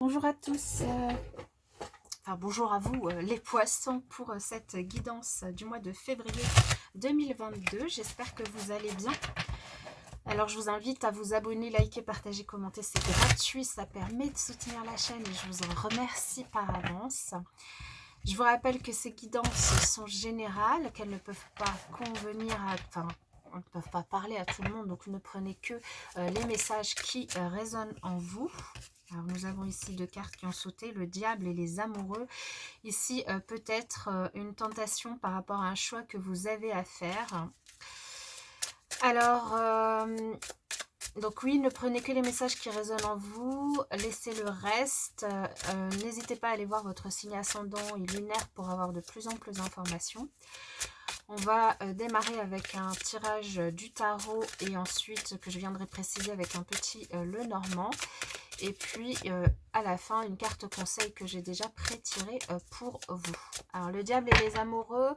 Bonjour à tous, bonjour à vous les poissons pour cette guidance du mois de février 2022. J'espère que vous allez bien. Alors je vous invite à vous abonner, liker, partager, commenter, c'est gratuit, ça permet de soutenir la chaîne et je vous en remercie par avance. Je vous rappelle que ces guidances sont générales, qu'elles ne peuvent pas convenir à... on ne peut pas parler à tout le monde, donc ne prenez que les messages qui résonnent en vous. Alors nous avons ici deux cartes qui ont sauté, le diable et les amoureux. Ici peut-être une tentation par rapport à un choix que vous avez à faire. Alors, donc oui, ne prenez que les messages qui résonnent en vous, laissez le reste. N'hésitez pas à aller voir votre signe ascendant et lunaire pour avoir de plus en plus d'informations. On va démarrer avec un tirage du tarot et ensuite, que je viendrai préciser avec un petit Lenormand. Et puis, à la fin, une carte conseil que j'ai déjà pré-tirée pour vous. Alors, le diable et les amoureux.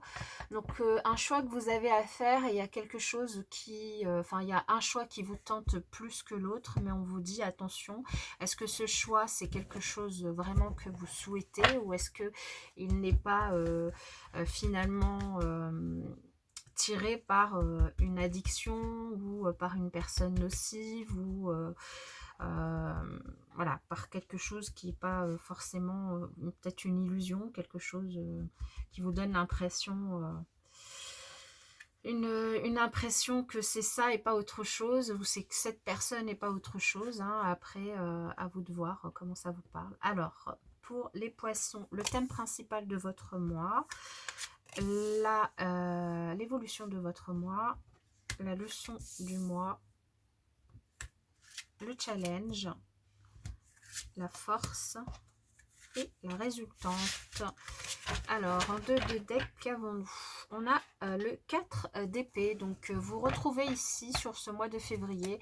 Donc, un choix que vous avez à faire. Et il y a quelque chose qui... il y a un choix qui vous tente plus que l'autre. Mais on vous dit, attention, est-ce que ce choix, c'est quelque chose vraiment que vous souhaitez? Ou est-ce qu'il n'est pas finalement... tiré par une addiction ou par une personne nocive ou voilà, par quelque chose qui n'est pas forcément peut-être une illusion, quelque chose qui vous donne l'impression une impression que c'est ça et pas autre chose, ou c'est que cette personne n'est pas autre chose, hein. Après à vous de voir comment ça vous parle. Alors pour les poissons, le thème principal de votre mois, l'évolution de votre mois, la leçon du mois, le challenge, la force et la résultante. Alors, en deux de deck, qu'avons-nous? On a le 4 d'épée. Donc, vous retrouvez ici, sur ce mois de février,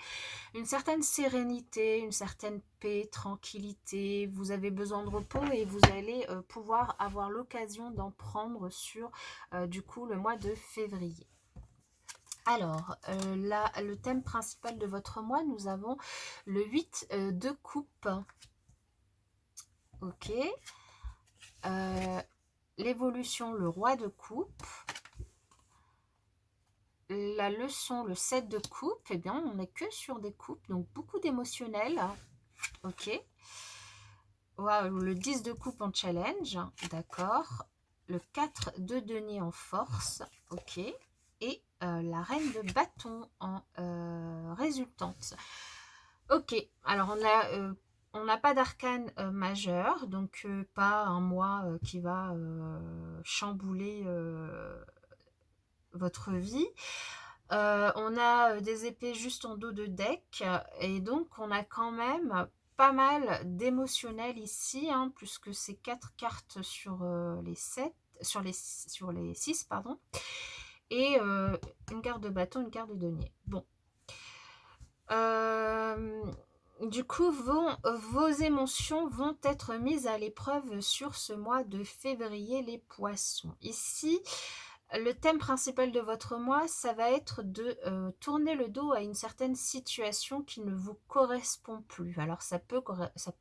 une certaine sérénité, une certaine paix, tranquillité. Vous avez besoin de repos et vous allez pouvoir avoir l'occasion d'en prendre sur, du coup, le mois de février. Alors, le thème principal de votre mois, nous avons le 8 de coupe. Ok. L'évolution, le roi de coupe. La leçon, le 7 de coupe. Eh bien, on n'est que sur des coupes, donc beaucoup d'émotionnel. Ok. Wow, le 10 de coupe en challenge. D'accord. Le 4 de denier en force. Ok. Et la reine de bâton en résultante. Ok, alors on n'a pas d'arcane majeur, donc pas un mois qui va chambouler votre vie. On a des épées juste en dos de deck, et donc on a quand même pas mal d'émotionnel ici, hein, puisque c'est 4 cartes sur les 7, sur les 6, pardon, et une carte de bâton, une carte de denier. Bon. Du coup, vos émotions vont être mises à l'épreuve sur ce mois de février, les poissons. Ici, le thème principal de votre mois, ça va être de tourner le dos à une certaine situation qui ne vous correspond plus. Alors, ça peut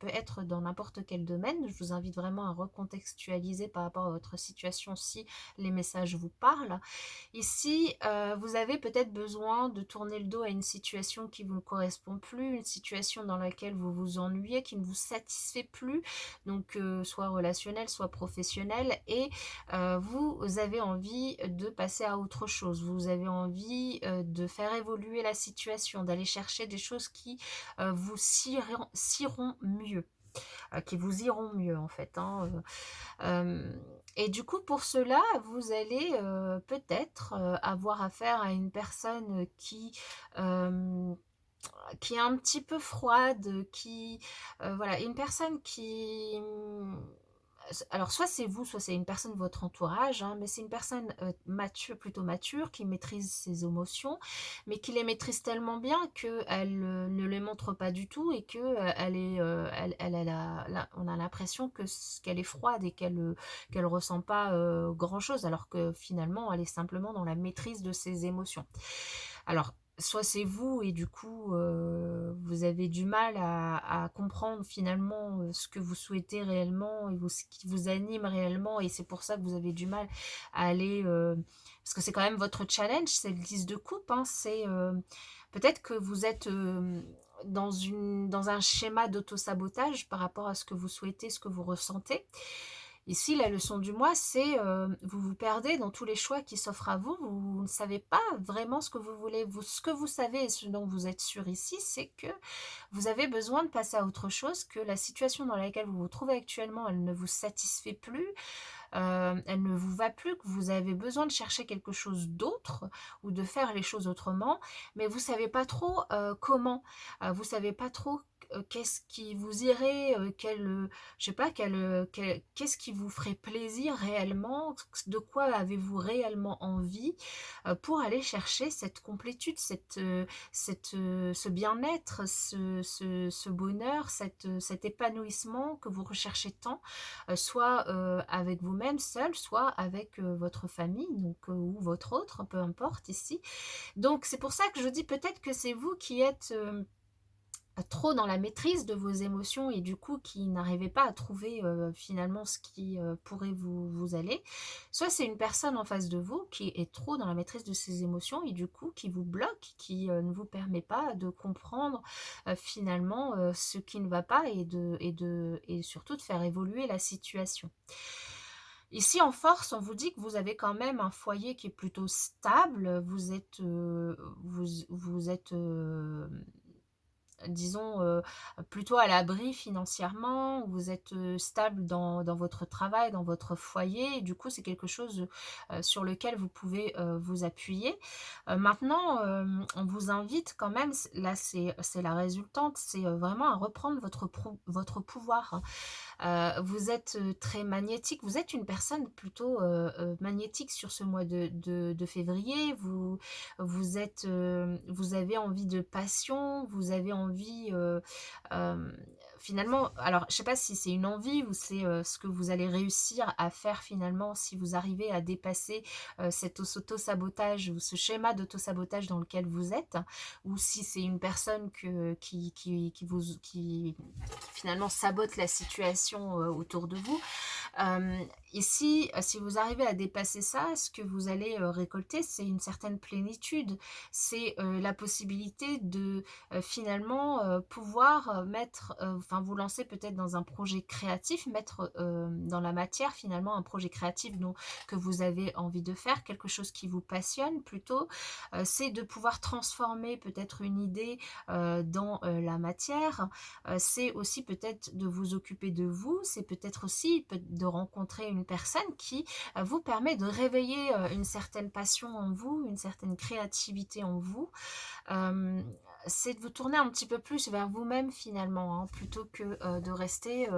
être dans n'importe quel domaine. Je vous invite vraiment à recontextualiser par rapport à votre situation si les messages vous parlent. Ici, vous avez peut-être besoin de tourner le dos à une situation qui ne vous correspond plus, une situation dans laquelle vous vous ennuyez, qui ne vous satisfait plus, donc soit relationnel, soit professionnel, et vous avez envie de passer à autre chose. Vous avez envie de faire évoluer la situation, d'aller chercher des choses qui vous ciront mieux. Qui vous iront mieux en fait, hein. Et du coup pour cela vous allez peut-être avoir affaire à une personne qui est un petit peu froide, voilà, une personne qui... Alors, soit c'est vous, soit c'est une personne de votre entourage, hein, mais c'est une personne mature, plutôt mature, qui maîtrise ses émotions, mais qui les maîtrise tellement bien qu'elle ne les montre pas du tout et on a l'impression qu'elle est froide et qu'elle ressent pas grand-chose, alors que finalement, elle est simplement dans la maîtrise de ses émotions. Alors, soit c'est vous et du coup, vous avez du mal à comprendre finalement, ce que vous souhaitez réellement et ce qui vous anime réellement et c'est pour ça que vous avez du mal à aller, parce que c'est quand même votre challenge, c'est le 10 de coupe, hein, c'est, peut-être que vous êtes, dans un schéma d'auto-sabotage par rapport à ce que vous souhaitez, ce que vous ressentez. Ici, la leçon du mois, c'est vous vous perdez dans tous les choix qui s'offrent à vous. Vous ne savez pas vraiment ce que vous voulez. Ce que vous savez et ce dont vous êtes sûr ici, c'est que vous avez besoin de passer à autre chose, que la situation dans laquelle vous vous trouvez actuellement, elle ne vous satisfait plus, elle ne vous va plus, que vous avez besoin de chercher quelque chose d'autre ou de faire les choses autrement, mais vous ne savez pas trop comment. Vous ne savez pas trop qu'est-ce qui vous irait, je sais pas, qu'est-ce qui vous ferait plaisir réellement, de quoi avez-vous réellement envie pour aller chercher cette complétude, ce bien-être, ce bonheur, cet épanouissement que vous recherchez tant, soit avec vous-même seul, soit avec votre famille, donc, ou votre autre, peu importe ici. Donc c'est pour ça que je dis peut-être que c'est vous qui êtes trop dans la maîtrise de vos émotions et du coup qui n'arrivez pas à trouver finalement ce qui pourrait vous aller. Soit c'est une personne en face de vous qui est trop dans la maîtrise de ses émotions et du coup qui vous bloque, qui ne vous permet pas de comprendre finalement ce qui ne va pas et surtout de faire évoluer la situation. Ici, en force, on vous dit que vous avez quand même un foyer qui est plutôt stable. Vous êtes disons, plutôt à l'abri financièrement, vous êtes stable dans votre travail, dans votre foyer, et du coup, c'est quelque chose sur lequel vous pouvez vous appuyer. Maintenant, on vous invite quand même, là c'est la résultante, c'est vraiment à reprendre votre pouvoir, hein. Vous êtes très magnétique, vous êtes une personne plutôt magnétique sur ce mois de février, vous avez envie de passion, vous avez envie euh, finalement, alors je sais pas si c'est une envie ou c'est ce que vous allez réussir à faire finalement si vous arrivez à dépasser cet auto-sabotage ou ce schéma d'auto-sabotage dans lequel vous êtes, ou si c'est une personne qui finalement sabote la situation autour de vous. Ici, si vous arrivez à dépasser ça, ce que vous allez récolter, c'est une certaine plénitude. C'est la possibilité de finalement pouvoir enfin vous lancer peut-être dans un projet créatif, mettre dans la matière finalement un projet créatif que vous avez envie de faire, quelque chose qui vous passionne plutôt. C'est de pouvoir transformer peut-être une idée dans la matière. C'est aussi peut-être de vous occuper de vous, c'est peut-être aussi de rencontrer une personne qui vous permet de réveiller une certaine passion en vous, une certaine créativité en vous. C'est de vous tourner un petit peu plus vers vous-même finalement, hein, plutôt que de rester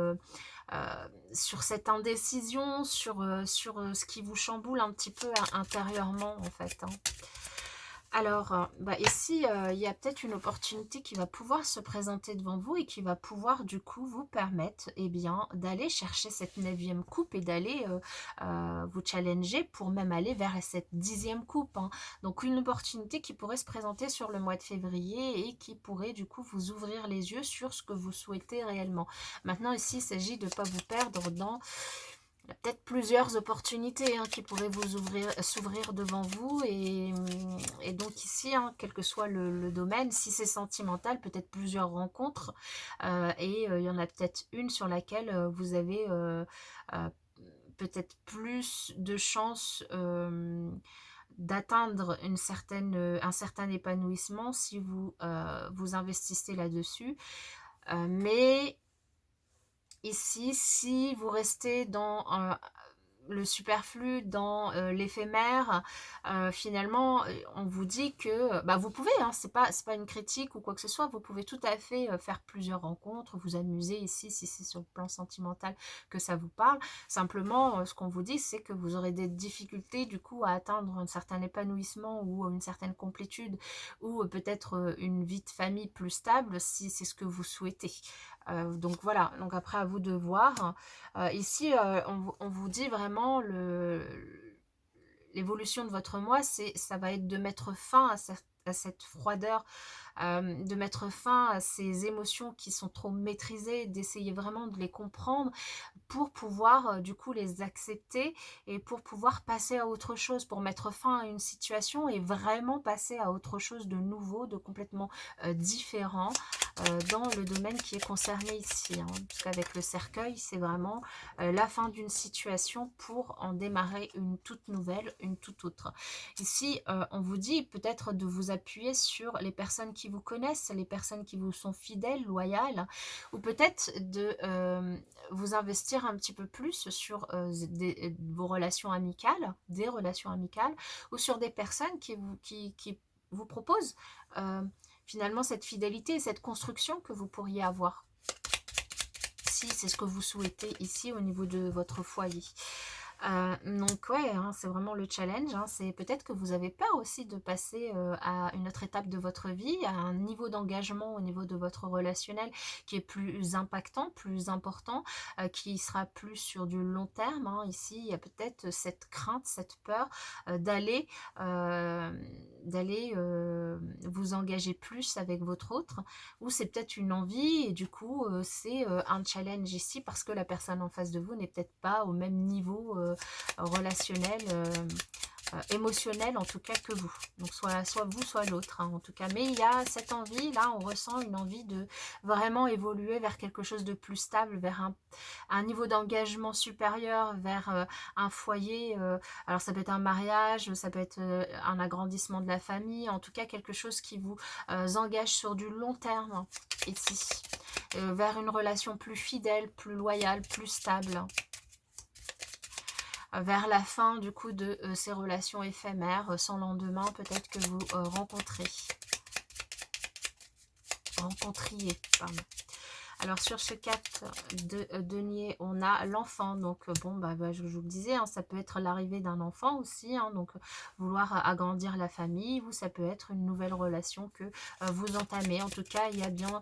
sur cette indécision, sur ce qui vous chamboule un petit peu intérieurement en fait, hein. Alors, ici, il y a peut-être une opportunité qui va pouvoir se présenter devant vous et qui va pouvoir du coup vous permettre d'aller chercher cette 9e coupe et d'aller vous challenger pour même aller vers cette 10e coupe, hein. Donc une opportunité qui pourrait se présenter sur le mois de février et qui pourrait du coup vous ouvrir les yeux sur ce que vous souhaitez réellement. Maintenant ici, il s'agit de ne pas vous perdre dans peut-être plusieurs opportunités qui pourraient s'ouvrir devant vous et donc ici, hein, quel que soit le domaine, si c'est sentimental, peut-être plusieurs rencontres et il y en a peut-être une sur laquelle vous avez euh, peut-être plus de chances d'atteindre un certain épanouissement si vous investissez là-dessus. Mais ici, si vous restez dans le superflu, dans l'éphémère, finalement, on vous dit que vous pouvez, hein, c'est pas une critique ou quoi que ce soit, vous pouvez tout à fait faire plusieurs rencontres, vous amuser ici, si c'est sur le plan sentimental que ça vous parle. Simplement, ce qu'on vous dit, c'est que vous aurez des difficultés du coup à atteindre un certain épanouissement ou une certaine complétude ou peut-être une vie de famille plus stable si c'est ce que vous souhaitez. Donc voilà, donc après à vous de voir. Ici, on vous dit vraiment l'évolution de votre mois, ça va être de mettre fin à cette froideur, de mettre fin à ces émotions qui sont trop maîtrisées, d'essayer vraiment de les comprendre pour pouvoir du coup les accepter et pour pouvoir passer à autre chose, pour mettre fin à une situation et vraiment passer à autre chose de nouveau, de complètement différent dans le domaine qui est concerné ici, hein. Parce qu'avec le cercueil, c'est vraiment la fin d'une situation pour en démarrer une toute nouvelle, une toute autre. Ici, on vous dit peut-être de vous appuyer sur les personnes qui vous connaissent, les personnes qui vous sont fidèles, loyales, ou peut-être de vous investir un petit peu plus sur vos relations amicales, des relations amicales, ou sur des personnes qui vous proposent finalement cette fidélité et cette construction que vous pourriez avoir, si c'est ce que vous souhaitez ici au niveau de votre foyer. Donc ouais, hein, c'est vraiment le challenge, hein. C'est peut-être que vous avez peur aussi de passer à une autre étape de votre vie, à un niveau d'engagement au niveau de votre relationnel qui est plus impactant, plus important, qui sera plus sur du long terme, hein. Ici, il y a peut-être cette crainte, cette peur d'aller vous engager plus avec votre autre, ou c'est peut-être une envie et du coup c'est un challenge ici parce que la personne en face de vous n'est peut-être pas au même niveau relationnel, émotionnel en tout cas que vous. Donc soit vous, soit l'autre, hein, en tout cas. Mais il y a cette envie, là on ressent une envie de vraiment évoluer vers quelque chose de plus stable, vers un niveau d'engagement supérieur, vers un foyer. Alors ça peut être un mariage, ça peut être un agrandissement de la famille, en tout cas quelque chose qui vous engage sur du long terme ici. Vers une relation plus fidèle, plus loyale, plus stable. Vers la fin du coup de ces relations éphémères, sans lendemain peut-être que vous rencontriez. Pardon. Alors sur ce 4 de denier, on a l'enfant. Donc bon, je vous le disais, hein, ça peut être l'arrivée d'un enfant aussi, hein, donc vouloir agrandir la famille, ou ça peut être une nouvelle relation que vous entamez. En tout cas, il y a bien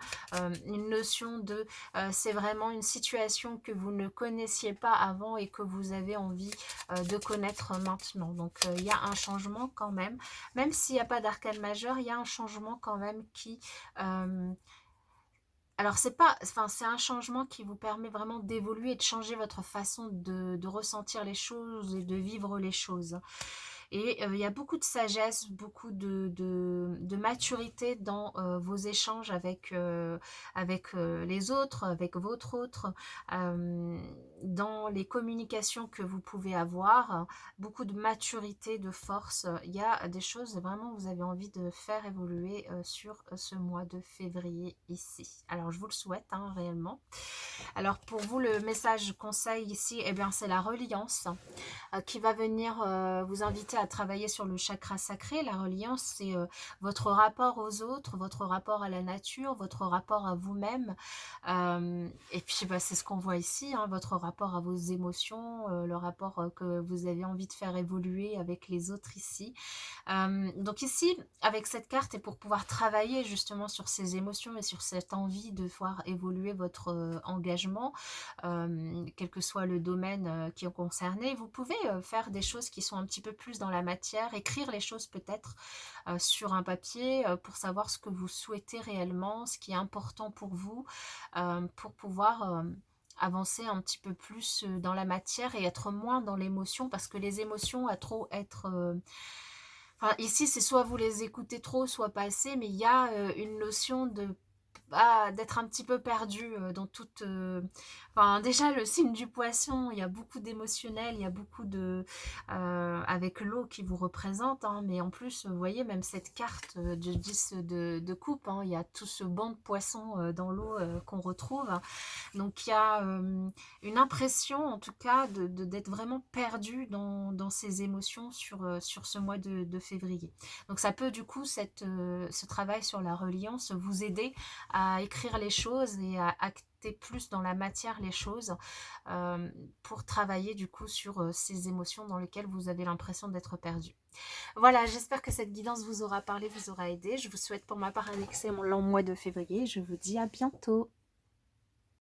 une notion de c'est vraiment une situation que vous ne connaissiez pas avant et que vous avez envie de connaître maintenant. Donc il y a un changement quand même s'il n'y a pas d'arcane majeur, il y a un changement quand même qui... alors, c'est un changement qui vous permet vraiment d'évoluer et de changer votre façon de ressentir les choses et de vivre les choses. Et il y a beaucoup de sagesse, beaucoup de maturité dans vos échanges avec les autres, avec votre autre, dans les communications que vous pouvez avoir, beaucoup de maturité, de force. Il y a des choses vraiment que vous avez envie de faire évoluer sur ce mois de février ici. Alors, je vous le souhaite, hein, réellement. Alors, pour vous, le message conseil ici, eh bien, c'est la reliance qui va venir vous inviter à travailler sur le chakra sacré. La reliance, c'est votre rapport aux autres, votre rapport à la nature, votre rapport à vous-même. Et puis, c'est ce qu'on voit ici, hein, votre rapport à vos émotions, le rapport que vous avez envie de faire évoluer avec les autres ici. Donc ici, avec cette carte, et pour pouvoir travailler justement sur ces émotions et sur cette envie de voir évoluer votre engagement, quel que soit le domaine qui est concerné, vous pouvez faire des choses qui sont un petit peu plus dans la matière, écrire les choses peut-être sur un papier pour savoir ce que vous souhaitez réellement, ce qui est important pour vous, pour pouvoir... avancer un petit peu plus dans la matière et être moins dans l'émotion, parce que les émotions à trop être... Enfin, ici, c'est soit vous les écoutez trop, soit pas assez, mais il y a une notion de d'être un petit peu perdu dans toute... Enfin, déjà, le signe du poisson, il y a beaucoup d'émotionnel, il y a beaucoup de... avec l'eau qui vous représente, hein, mais en plus, vous voyez, même cette carte de 10 de coupe, hein, il y a tout ce banc de poissons dans l'eau qu'on retrouve. Donc, il y a une impression, en tout cas, d'être vraiment perdu dans ces émotions sur ce mois de février. Donc, ça peut, du coup, ce travail sur la reliance vous aider à écrire les choses et à acter plus dans la matière les choses pour travailler du coup sur ces émotions dans lesquelles vous avez l'impression d'être perdu. Voilà, j'espère que cette guidance vous aura parlé, vous aura aidé. Je vous souhaite pour ma part un excellent mois de février. Je vous dis à bientôt.